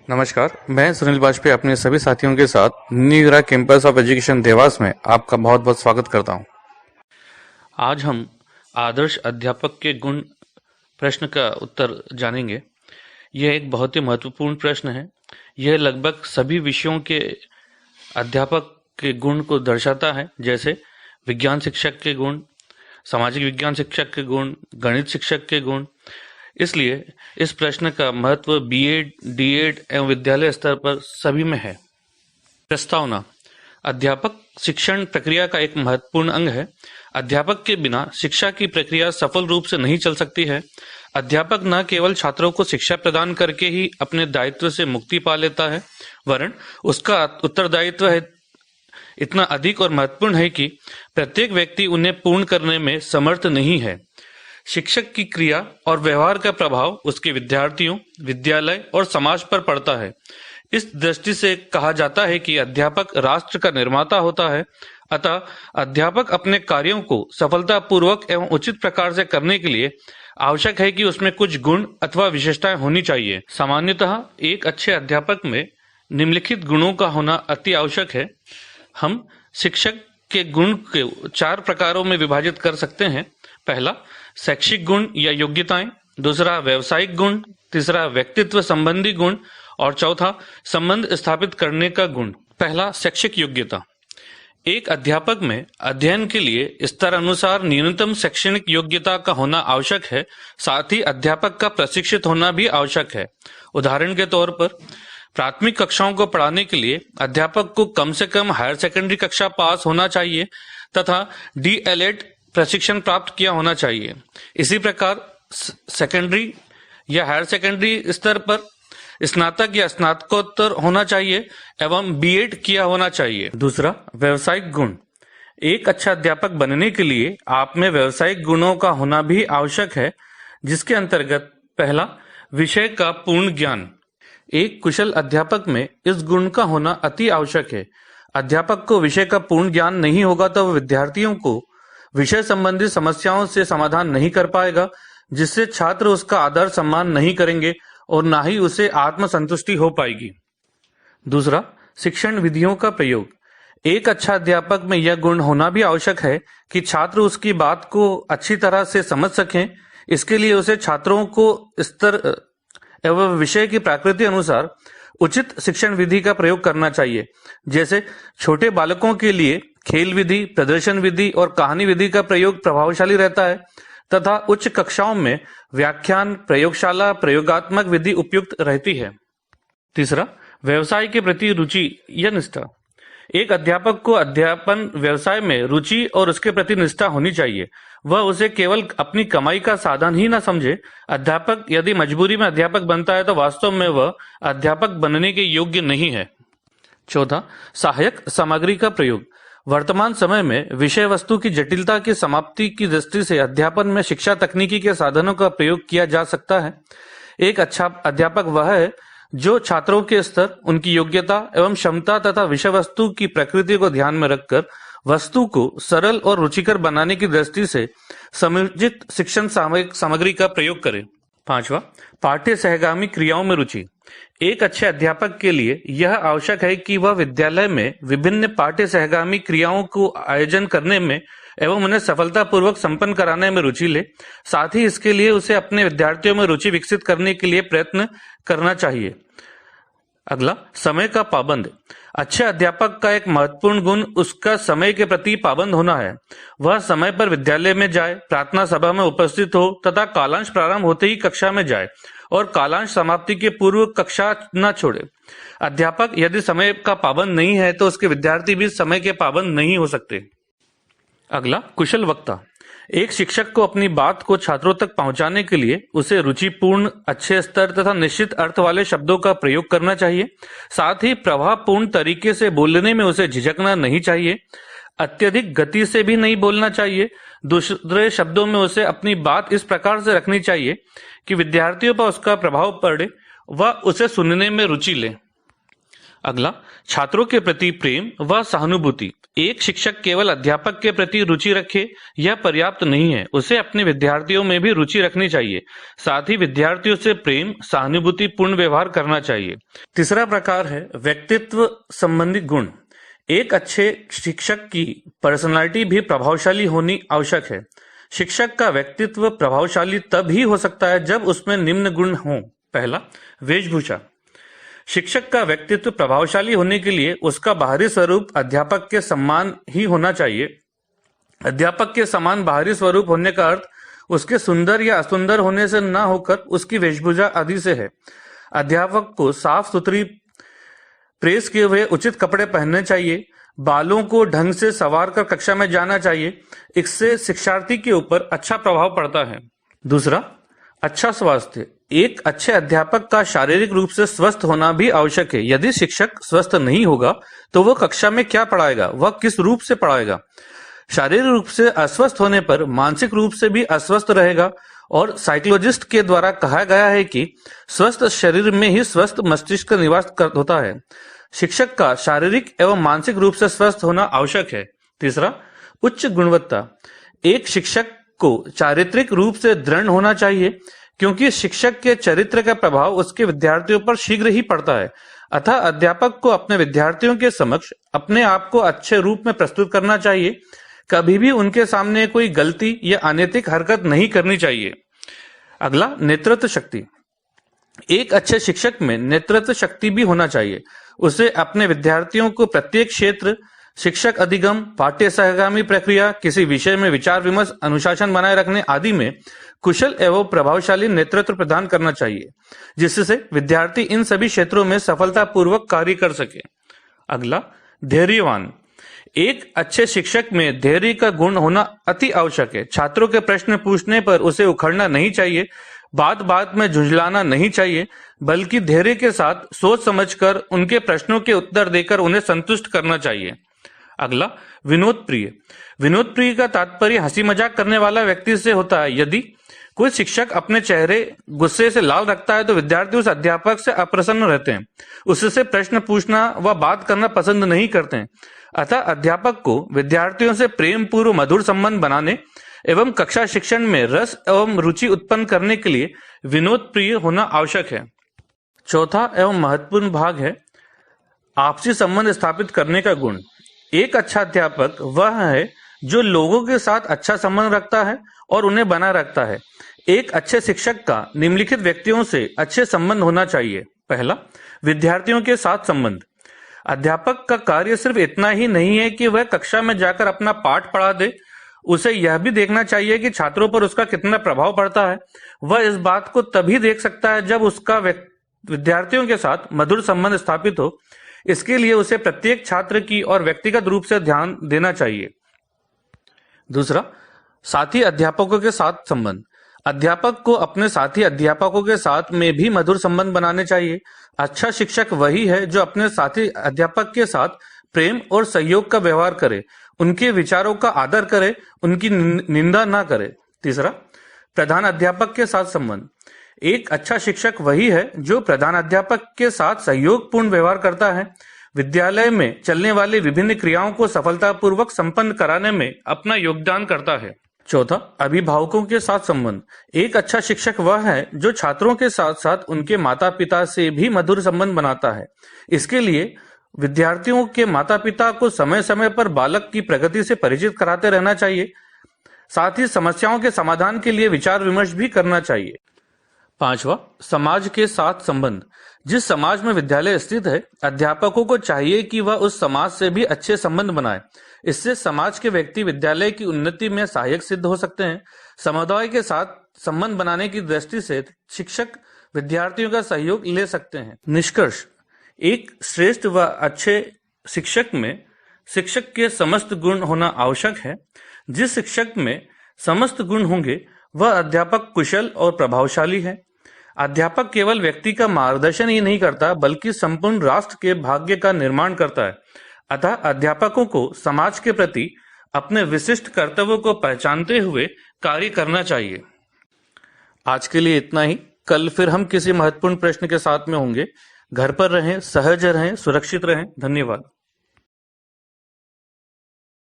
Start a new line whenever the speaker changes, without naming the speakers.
नमस्कार, मैं सुनील वाजपेयी अपने सभी साथियों के साथ new era campus of education Dewas में आपका बहुत बहुत स्वागत करता हूं। आज हम आदर्श अध्यापक के गुण प्रश्न का उत्तर जानेंगे। यह एक बहुत ही महत्वपूर्ण प्रश्न है। यह लगभग सभी विषयों के अध्यापक के गुण को दर्शाता है, जैसे विज्ञान शिक्षक के गुण, सामाजिक विज्ञान शिक्षक के गुण, गणित शिक्षक के गुण। इसलिए इस प्रश्न का महत्व बीएड, डीएड एवं विद्यालय स्तर पर सभी में है। प्रस्तावना: अध्यापक शिक्षण प्रक्रिया का एक महत्वपूर्ण अंग है। अध्यापक के बिना शिक्षा की प्रक्रिया सफल रूप से नहीं चल सकती है। अध्यापक न केवल छात्रों को शिक्षा प्रदान करके ही अपने दायित्व से मुक्ति पा लेता है, वरन उसका उत्तरदायित्व है इतना अधिक और महत्वपूर्ण है कि प्रत्येक व्यक्ति उन्हें पूर्ण करने में समर्थ नहीं है। शिक्षक की क्रिया और व्यवहार का प्रभाव उसके विद्यार्थियों, विद्यालय और समाज पर पड़ता है। इस दृष्टि से कहा जाता है कि अध्यापक राष्ट्र का निर्माता होता है। अतः अध्यापक अपने कार्यों को सफलतापूर्वक एवं उचित प्रकार से करने के लिए आवश्यक है कि उसमें कुछ गुण अथवा विशेषताएं होनी चाहिए। सामान्यतः एक अच्छे अध्यापक में निम्नलिखित गुणों का होना अति आवश्यक है। हम शिक्षक के गुण के 4 प्रकारों में विभाजित कर सकते हैं। पहला, शैक्षिक गुण या योग्यताएं। दूसरा, व्यावसायिक गुण। तीसरा, व्यक्तित्व संबंधी गुण। और चौथा, संबंध स्थापित करने का गुण। पहला, शैक्षिक योग्यता। एक अध्यापक में अध्ययन के लिए स्तर अनुसार न्यूनतम शैक्षणिक योग्यता का होना आवश्यक है। साथ ही अध्यापक का प्रशिक्षित होना भी आवश्यक है। उदाहरण के तौर पर प्राथमिक कक्षाओं को पढ़ाने के लिए अध्यापक को कम से कम हायर सेकेंडरी कक्षा पास होना चाहिए तथा डीएलएड प्रशिक्षण प्राप्त किया होना चाहिए। इसी प्रकार सेकेंडरी या हायर सेकेंडरी स्तर पर स्नातक या स्नातकोत्तर होना चाहिए एवं बीएड किया होना चाहिए। दूसरा, व्यावसायिक गुण। एक अच्छा अध्यापक बनने के लिए आप में व्यावसायिक गुणों का होना भी आवश्यक है, जिसके अंतर्गत पहला, विषय का पूर्ण ज्ञान। एक कुशल अध्यापक में इस गुण का होना अति आवश्यक है। अध्यापक को विषय का पूर्ण ज्ञान नहीं होगा तो वह विद्यार्थियों को विषय संबंधी समस्याओं से समाधान नहीं कर पाएगा, जिससे छात्र उसका आदर सम्मान नहीं करेंगे और ना ही उसे आत्मसंतुष्टि हो पाएगी। दूसरा, शिक्षण विधियों का प्रयोग। एक अच्छा अध्यापक में यह गुण होना भी आवश्यक है कि छात्र उसकी बात को अच्छी तरह से समझ सकें। इसके लिए उसे छात्रों को स्तर एवं विषय की प्रकृति अनुसार उचित शिक्षण विधि का प्रयोग करना चाहिए। जैसे छोटे बालकों के लिए खेल विधि, प्रदर्शन विधि और कहानी विधि का प्रयोग प्रभावशाली रहता है तथा उच्च कक्षाओं में व्याख्यान, प्रयोगशाला, प्रयोगात्मक विधि उपयुक्त रहती है। तीसरा, व्यवसाय के प्रति रुचि या निष्ठा। एक अध्यापक को अध्यापन व्यवसाय में रुचि और उसके प्रति निष्ठा होनी चाहिए। वह उसे केवल अपनी कमाई का साधन ही न समझे। अध्यापक यदि मजबूरी में अध्यापक बनता है तो वास्तव में वह अध्यापक बनने के योग्य नहीं है। चौथा, सहायक सामग्री का प्रयोग। वर्तमान समय में विषय वस्तु की जटिलता की समाप्ति की दृष्टि से अध्यापन में शिक्षा तकनीकी के साधनों का प्रयोग किया जा सकता है। एक अच्छा अध्यापक वह है जो छात्रों के स्तर, उनकी योग्यता एवं क्षमता तथा विषय वस्तु की प्रकृति को ध्यान में रखकर वस्तु को सरल और रुचिकर बनाने की दृष्टि से समुचित शिक्षण सामग्री का प्रयोग करे। पांचवा, पाठ्य सहगामी क्रियाओं में रुचि। एक अच्छे अध्यापक के लिए यह आवश्यक है कि वह विद्यालय में विभिन्न पाठ्य सहगामी क्रियाओं को आयोजन करने में एवं उन्हें सफलतापूर्वक संपन्न कराने में रुचि ले। साथ ही इसके लिए उसे अपने विद्यार्थियों में रुचि विकसित करने के लिए प्रयत्न करना चाहिए। अगला, समय का पाबंद। अच्छे अध्यापक का एक महत्वपूर्ण गुण उसका समय के प्रति पाबंद होना है। वह समय पर विद्यालय में जाए, प्रार्थना सभा में उपस्थित हो तथा कालांश प्रारंभ होते ही कक्षा में जाए और कालांश समाप्ति के पूर्व कक्षा न छोड़े। अध्यापक यदि समय का पाबंद नहीं है तो उसके विद्यार्थी भी समय के पाबंद नहीं हो सकते। अगला, कुशल वक्ता। एक शिक्षक को अपनी बात को छात्रों तक पहुंचाने के लिए उसे रुचिपूर्ण, अच्छे स्तर तथा निश्चित अर्थ वाले शब्दों का प्रयोग करना चाहिए। साथ ही प्रभावपूर्ण तरीके से बोलने में उसे झिझकना नहीं चाहिए। अत्यधिक गति से भी नहीं बोलना चाहिए। दूसरे शब्दों में उसे अपनी बात इस प्रकार से रखनी चाहिए कि विद्यार्थियों पर उसका प्रभाव पड़े, वह उसे सुनने में रुचि ले। अगला, छात्रों के प्रति प्रेम व सहानुभूति। एक शिक्षक केवल अध्यापक के प्रति रुचि रखे यह पर्याप्त नहीं है, उसे अपने विद्यार्थियों में भी रुचि रखनी चाहिए। साथ ही विद्यार्थियों से प्रेम, सहानुभूति पूर्ण व्यवहार करना चाहिए। तीसरा प्रकार है व्यक्तित्व संबंधी गुण। एक अच्छे शिक्षक की पर्सनालिटी भी प्रभावशाली होनी आवश्यक है। शिक्षक का व्यक्तित्व प्रभावशाली तब ही हो सकता है जब उसमें निम्न गुण हों। पहला, वेशभूषा। शिक्षक का व्यक्तित्व प्रभावशाली होने के लिए उसका बाहरी स्वरूप अध्यापक के समान ही होना चाहिए। अध्यापक के समान बाहरी स्वरूप होने का अर्थ उसके सुंदर या असुंदर होने से न होकर उसकी वेशभूषा आदि से है। अध्यापक को साफ सुथरी प्रेस किए हुए उचित कपड़े पहनने चाहिए। बालों को ढंग से संवार कर कक्षा में जाना चाहिए। इससे शिक्षार्थी के ऊपर अच्छा प्रभाव पड़ता है। दूसरा, अच्छा स्वास्थ्य। एक अच्छे अध्यापक का शारीरिक रूप से स्वस्थ होना भी आवश्यक है। यदि शिक्षक स्वस्थ नहीं होगा तो वह कक्षा में क्या पढ़ाएगा, वह किस रूप से पढ़ाएगा। शारीरिक रूप से अस्वस्थ होने पर मानसिक रूप से भी अस्वस्थ रहेगा और साइकोलॉजिस्ट के द्वारा कहा गया है कि स्वस्थ शरीर में ही स्वस्थ मस्तिष्क का निवास होता है। शिक्षक का शारीरिक एवं मानसिक रूप से स्वस्थ होना आवश्यक है। तीसरा, उच्च गुणवत्ता। एक शिक्षक को चारित्रिक रूप से दृढ़ होना चाहिए, क्योंकि शिक्षक के चरित्र का प्रभाव उसके विद्यार्थियों पर शीघ्र ही पड़ता है। अतः अध्यापक को अपने विद्यार्थियों के समक्ष अपने आप को अच्छे रूप में प्रस्तुत करना चाहिए। कभी भी उनके सामने कोई गलती या अनैतिक हरकत नहीं करनी चाहिए। अगला, नेतृत्व शक्ति। एक अच्छे शिक्षक में नेतृत्व शक्ति भी होना चाहिए। उसे अपने विद्यार्थियों को प्रत्येक क्षेत्र, शिक्षक अधिगम, पाठ्य सहगामी प्रक्रिया, किसी विषय में विचार विमर्श, अनुशासन बनाए रखने आदि में कुशल एवं प्रभावशाली नेतृत्व प्रदान करना चाहिए, जिससे विद्यार्थी इन सभी क्षेत्रों में सफलतापूर्वक कार्य कर सके। अगला, धैर्यवान। एक अच्छे शिक्षक में धैर्य का गुण होना अति आवश्यक है। छात्रों के प्रश्न पूछने पर उसे उखड़ना नहीं चाहिए, बात बात में झुंझलाना नहीं चाहिए, बल्कि धैर्य के साथ सोच समझकर उनके प्रश्नों के उत्तर देकर उन्हें संतुष्ट करना चाहिए। अगला, विनोद प्रिय। विनोद प्रिय का तात्पर्य हंसी मजाक करने वाला व्यक्ति से होता है। यदि कोई शिक्षक अपने चेहरे गुस्से से लाल रखता है तो विद्यार्थी उस अध्यापक से अप्रसन्न रहते हैं, उससे प्रश्न पूछना व बात करना पसंद नहीं करते हैं। अतः अध्यापक को विद्यार्थियों से प्रेम पूर्व मधुर संबंध बनाने एवं कक्षा शिक्षण में रस एवं रुचि उत्पन्न करने के लिए विनोद प्रिय होना आवश्यक है। चौथा एवं महत्वपूर्ण भाग है आपसी संबंध स्थापित करने का गुण। एक अच्छा अध्यापक वह है जो लोगों के साथ अच्छा संबंध रखता है और उन्हें बनाए रखता है। एक अच्छे शिक्षक का निम्नलिखित व्यक्तियों से अच्छे संबंध होना चाहिए। पहला, विद्यार्थियों के साथ संबंध। अध्यापक का कार्य सिर्फ इतना ही नहीं है कि वह कक्षा में जाकर अपना पाठ पढ़ा दे, उसे यह भी देखना चाहिए कि छात्रों पर उसका कितना प्रभाव पड़ता है। वह इस बात को तभी देख सकता है जब उसका विद्यार्थियों के साथ मधुर संबंध स्थापित हो। इसके लिए उसे प्रत्येक छात्र की और व्यक्तिगत रूप से ध्यान देना चाहिए। दूसरा, साथी अध्यापकों के साथ संबंध। अध्यापक को अपने साथी अध्यापकों के साथ में भी मधुर संबंध बनाने चाहिए। अच्छा शिक्षक वही है जो अपने साथी अध्यापक के साथ प्रेम और सहयोग का व्यवहार करे, उनके विचारों का आदर करे, उनकी निंदा ना करे। तीसरा, प्रधान अध्यापक के साथ संबंध। एक अच्छा शिक्षक वही है जो प्रधान अध्यापक के साथ सहयोगपूर्ण व्यवहार करता है, विद्यालय में चलने वाली विभिन्न क्रियाओं को सफलतापूर्वक संपन्न कराने में अपना योगदान करता है। चौथा, अभिभावकों के साथ संबंध। एक अच्छा शिक्षक वह है जो छात्रों के साथ साथ उनके माता पिता से भी मधुर संबंध बनाता है। इसके लिए विद्यार्थियों के माता पिता को समय समय पर बालक की प्रगति से परिचित कराते रहना चाहिए। साथ ही समस्याओं के समाधान के लिए विचार विमर्श भी करना चाहिए। पांचवा, समाज के साथ संबंध। जिस समाज में विद्यालय स्थित है, अध्यापकों को चाहिए कि वह उस समाज से भी अच्छे संबंध बनाए। इससे समाज के व्यक्ति विद्यालय की उन्नति में सहायक सिद्ध हो सकते हैं। समुदाय के साथ संबंध बनाने की दृष्टि से शिक्षक विद्यार्थियों का सहयोग ले सकते हैं। निष्कर्ष, एक श्रेष्ठ व अच्छे शिक्षक में शिक्षक के समस्त गुण होना आवश्यक है। जिस शिक्षक में समस्त गुण होंगे वह अध्यापक कुशल और प्रभावशाली है। अध्यापक केवल व्यक्ति का मार्गदर्शन ही नहीं करता बल्कि संपूर्ण राष्ट्र के भाग्य का निर्माण करता है। अतः अध्यापकों को समाज के प्रति अपने विशिष्ट कर्तव्यों को पहचानते हुए कार्य करना चाहिए। आज के लिए इतना ही। कल फिर हम किसी महत्वपूर्ण प्रश्न के साथ में होंगे। घर पर रहें, सहज रहें, सुरक्षित रहें। धन्यवाद।